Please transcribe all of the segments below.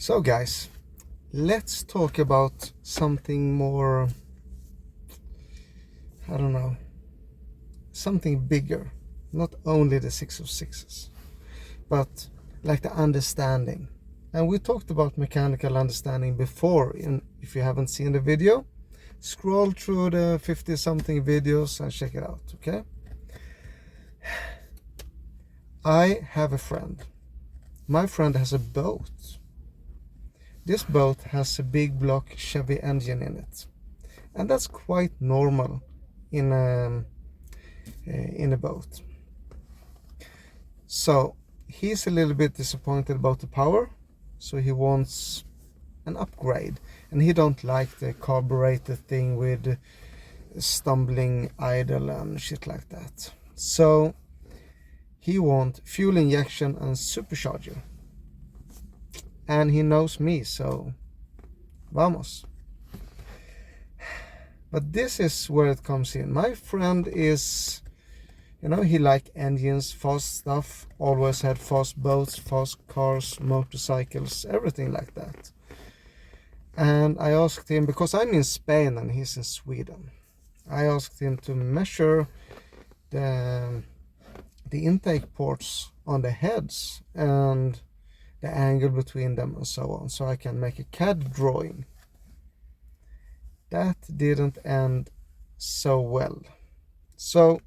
So guys, let's talk about something more, I don't know, something bigger. Not only the 6 of 6s, but like the understanding. And we talked about mechanical understanding before. If you haven't seen the video, scroll through the 50 something videos and check it out, okay? I have a friend. My friend has a boat. This boat has a big block Chevy engine in it, and that's quite normal in a boat. So he's a little bit disappointed about the power, so he wants an upgrade, and he don't like the carburetor thing with stumbling idle and shit like that. So he wants fuel injection and supercharger. And he knows me, so vamos. But this is where it comes in. My friend is, he like engines, fast stuff, always had fast boats, fast cars, motorcycles, everything like that. And I asked him, because I'm in Spain and he's in Sweden, I asked him to measure the intake ports on the heads and the angle between them and so on, so I can make a CAD drawing. That didn't end so well. So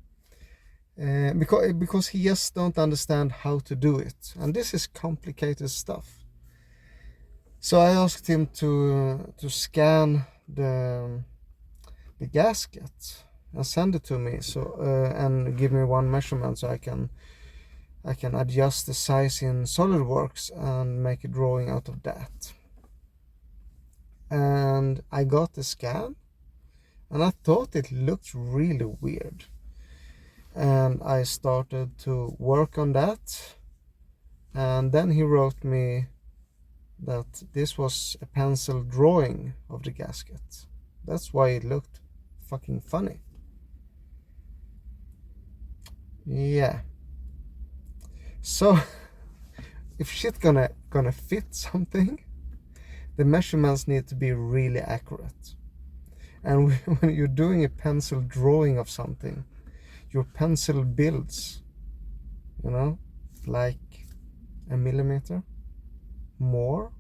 because he just don't understand how to do it, and this is complicated stuff. So I asked him to scan the gasket and send it to me, so and give me one measurement, so I can adjust the size in SolidWorks and make a drawing out of that. And I got the scan, and I thought it looked really weird. And I started to work on that. And then he wrote me that this was a pencil drawing of the gasket. That's why it looked fucking funny. Yeah. So if shit gonna fit something, the measurements need to be really accurate. And when you're doing a pencil drawing of something, your pencil builds, like a millimeter more.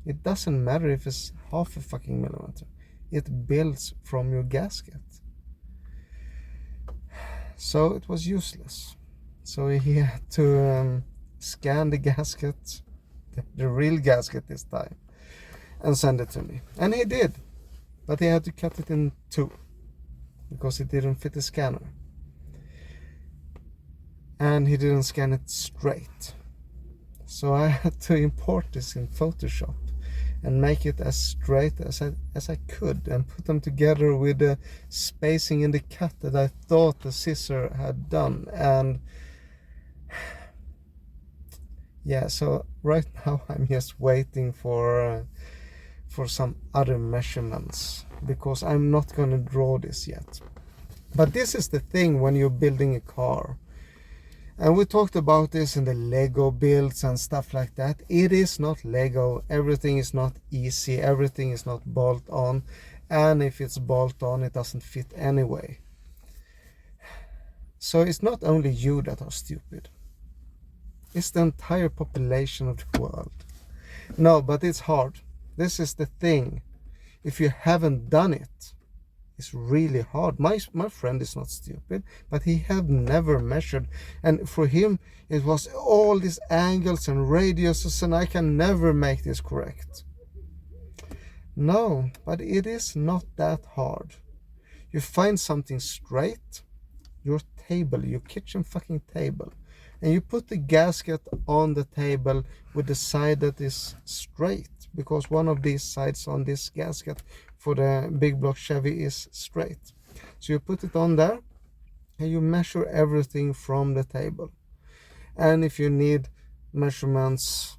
It doesn't matter if it's half a fucking millimeter. It builds from your gasket. So it was useless. So he had to scan the gasket, the real gasket this time, and send it to me. And he did, but he had to cut it in two because it didn't fit the scanner. And he didn't scan it straight. So I had to import this in Photoshop and make it as straight as I could, and put them together with the spacing in the cut that I thought the scissor had done. And yeah, so right now I'm just waiting for some other measurements, because I'm not gonna draw this yet. But this is the thing when you're building a car, and we talked about this in the Lego builds and stuff like that. It is not Lego. Everything is not easy. Everything is not bolt on, and if it's bolt on, it doesn't fit anyway. So it's not only you that are stupid. It's the entire population of the world. No, but it's hard. This is the thing. If you haven't done it, it's really hard. My friend is not stupid, but he had never measured. And for him, it was all these angles and radiuses, and I can never make this correct. No, but it is not that hard. You find something straight, your table, your kitchen fucking table, and you put the gasket on the table with the side that is straight, because one of these sides on this gasket for the big block Chevy is straight. So you put it on there, and you measure everything from the table. And if you need measurements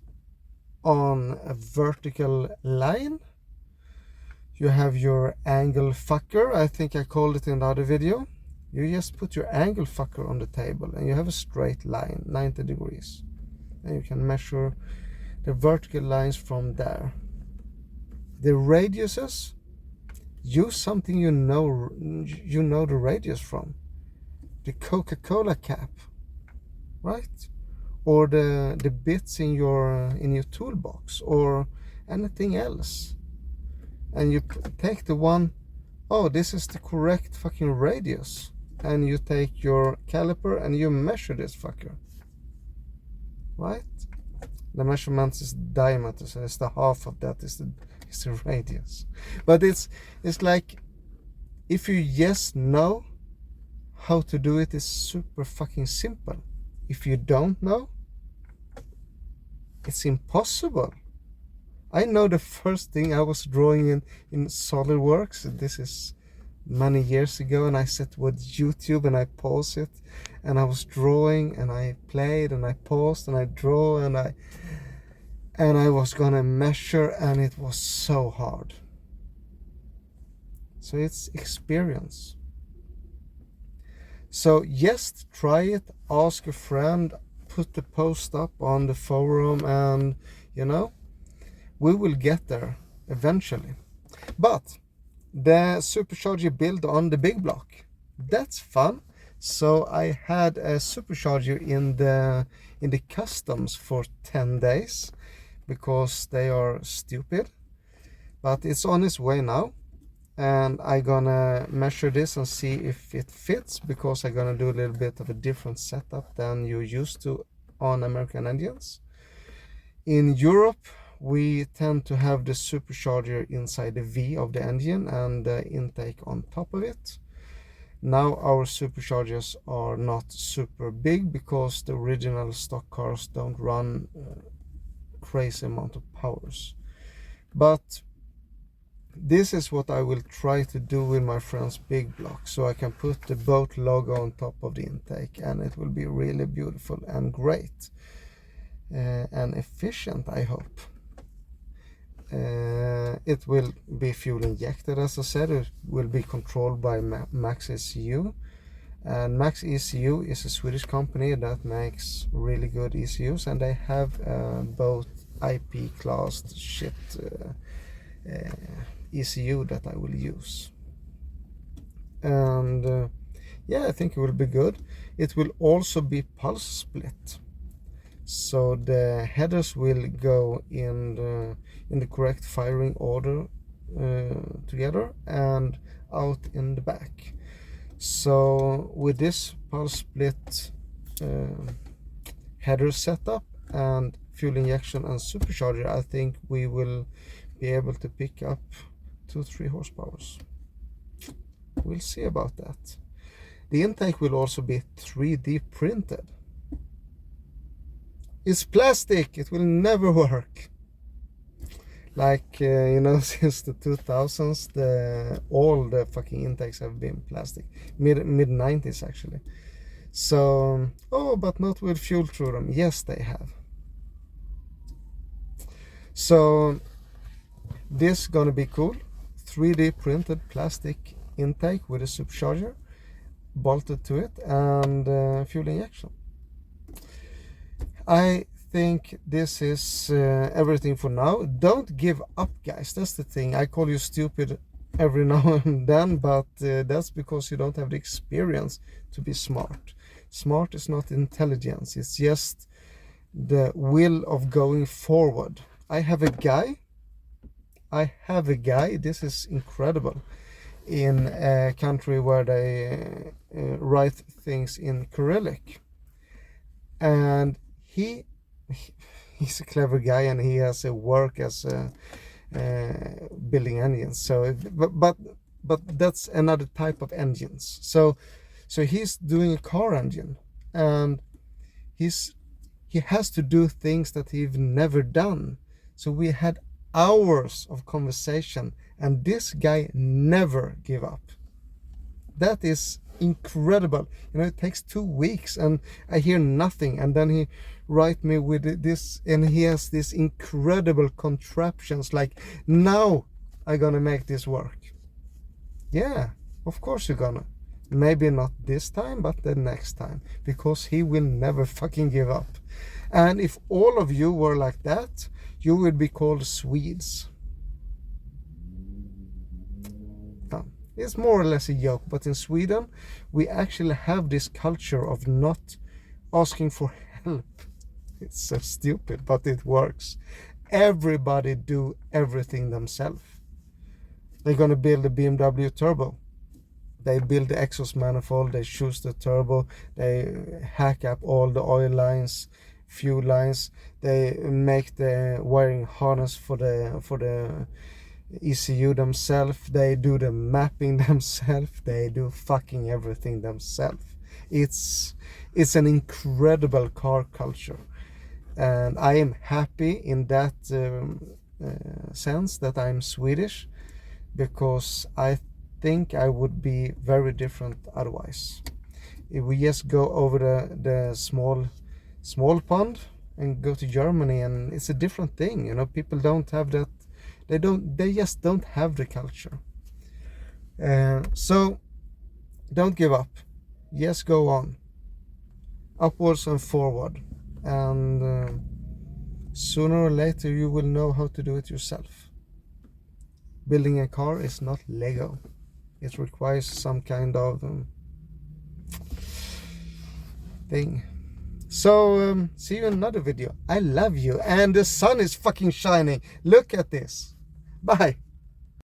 on a vertical line, you have your angle fucker. I think I called it in the other video. You just put your angle fucker on the table, and you have a straight line, 90 degrees. And you can measure the vertical lines from there. The radiuses, use something you know the radius from. The Coca-Cola cap, right? Or the bits in your toolbox, or anything else. And you take the one, oh, this is the correct fucking radius. And you take your caliper and you measure this fucker. Right? The measurement is diameter, so it's the half of that is the radius. But it's like, if you just know how to do it, is super fucking simple. If you don't know, it's impossible. I know the first thing I was drawing in SolidWorks, this is many years ago, and I set with YouTube and I paused it, and I was drawing and I played and I paused and I draw and I was gonna measure, and it was so hard. So it's experience. So just try it, ask a friend, put the post up on the forum, and we will get there eventually. But the supercharger build on the Big Block, that's fun. So I had a supercharger in the customs for 10 days because they are stupid, but it's on its way now. And I'm gonna measure this and see if it fits, because I'm gonna do a little bit of a different setup than you used to on American engines. In Europe, we tend to have the supercharger inside the V of the engine and the intake on top of it. Now our superchargers are not super big because the original stock cars don't run crazy amount of powers. But this is what I will try to do with my friend's Big Block, so I can put the boat logo on top of the intake, and it will be really beautiful and great and efficient, I hope. It will be fuel injected, as I said. It will be controlled by Max ECU, and Max ECU is a Swedish company that makes really good ECUs, and they have both IP classed shit ECU that I will use. And yeah, I think it will be good. It will also be pulse split, so the headers will go in the correct firing order together and out in the back. So with this pulse split header setup and fuel injection and supercharger, I think we will be able to pick up 2-3 horsepower. We'll see about that. The intake will also be 3D printed. It's plastic, it will never work. Like since the 2000s, all the fucking intakes have been plastic. Mid 90s actually. So but not with fuel through them. Yes, they have. So this is gonna be cool. 3D printed plastic intake with a supercharger bolted to it, and fuel injection. I think this is everything for now. Don't give up, guys. That's the thing. I call you stupid every now and then, but that's because you don't have the experience to be smart. Smart is not intelligence. It's just the will of going forward. I have a guy, this is incredible, in a country where they write things in Cyrillic, and he's a clever guy, and he has a work as a building engines. So but that's another type of engines. So he's doing a car engine, and he has to do things that he's never done. So we had hours of conversation, and this guy never give up. That is incredible. It takes 2 weeks and I hear nothing, and then he write me with this, and he has this incredible contraptions, like, now I'm gonna make this work. Yeah, of course you're gonna. Maybe not this time, but the next time, because he will never fucking give up. And if all of you were like that, you would be called Swedes. It's more or less a joke, but in Sweden we actually have this culture of not asking for help. It's so stupid, but it works. Everybody do everything themselves. They're gonna build a BMW turbo. They build the exhaust manifold, they choose the turbo, they hack up all the oil lines, fuel lines, they make the wiring harness for the ECU themselves, they do the mapping themselves, they do fucking everything themselves. It's an incredible car culture, and I am happy in that sense that I'm Swedish, because I think I would be very different otherwise. If we just go over the small pond and go to Germany, and it's a different thing, you know. People don't have that. They just don't have the culture. So don't give up. Just go on, upwards and forward, and sooner or later you will know how to do it yourself. Building a car is not Lego. It requires some kind of thing. So see you in another video. I love you, and the sun is fucking shining. Look at this. Bye.